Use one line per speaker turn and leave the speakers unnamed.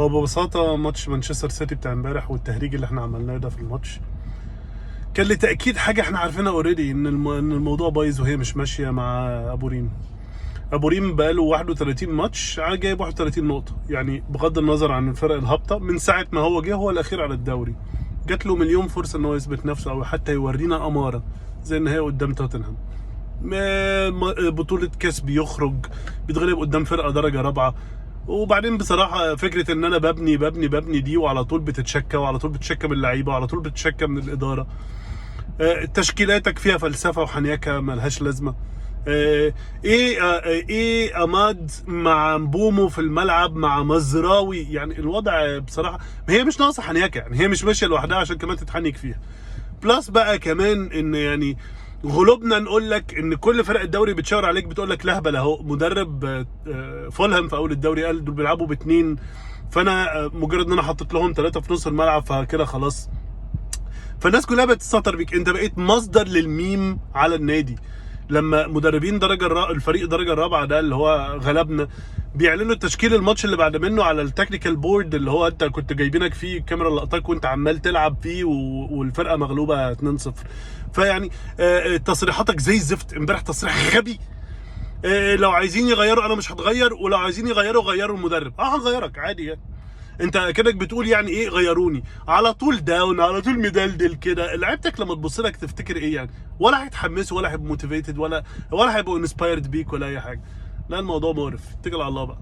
هو ببساطة ماتش مانشستر سيتي بتاع امبارح والتهريج اللي احنا عملناه ده في الماتش كان لتأكيد حاجة احنا عارفينها اوريدي، ان الموضوع بايظ وهي مش ماشية مع ابو ريم. ابو ريم بقاله 31 ماتش جايب 31 نقطة، يعني بغض النظر عن الفرق الهابطة من ساعة ما هو جه، هو الأخير على الدوري. جات له مليون فرصة ان هو يثبت نفسه او حتى يورينا أمارة زي ان هي قدام توتنهام. بطولة كاس بيخرج بيتغلب قدام فرقة درجة رابعة. وبعدين بصراحة فكرة ان انا ببني دي وعلى طول بتتشكى، وعلى طول بتتشكى من اللعيبة، وعلى طول بتتشكى من الإدارة. تشكيلاتك فيها فلسفة وحنيكة ملهاش لازمة. ايه اماد مع بومو في الملعب مع مزراوي، يعني الوضع بصراحة هي مش ناقصة حنيكة، يعني هي مش ماشية لوحدها عشان كمان تتحنك فيها. بلس بقى كمان ان يعني غلوبنا نقول لك ان كل فرق الدوري بتشاور عليك، بتقول لك لهبل اهو مدرب فولهام في اول الدوري قال دول بيلعبوا باتنين، فانا مجرد ان انا حطيت لهم ثلاثة في نص الملعب فكده خلاص. فالناس كلها بتستهتر بيك، انت بقيت مصدر للميم على النادي. لما مدربين الفريق درجه الرابعه ده اللي هو غلبنا بيعلنوا التشكيل الماتش اللي بعد منه على التكنيكال بورد اللي هو انت كنت جايبينك فيه الكاميرا لقطاك وانت عمال تلعب فيه والفرقه مغلوبه 2-0. فيعني تصريحاتك زي الزفت امبارح، تصريح غبي. لو عايزين يغيروا انا مش هتغير، ولو عايزين غيروا المدرب هنغيرك عادي يعني. انت كده بتقول يعني ايه غيروني على طول داون على طول مدلدل كده. لعيبتك لما تبص لك تفتكر ايه يعني؟ ولا هيتحمسوا ولا هيبقوا موتيفيتد ولا هيبقوا انسبايرد بيك ولا اي حاجه. لا الموضوع مقرف، اتكل على الله بقى.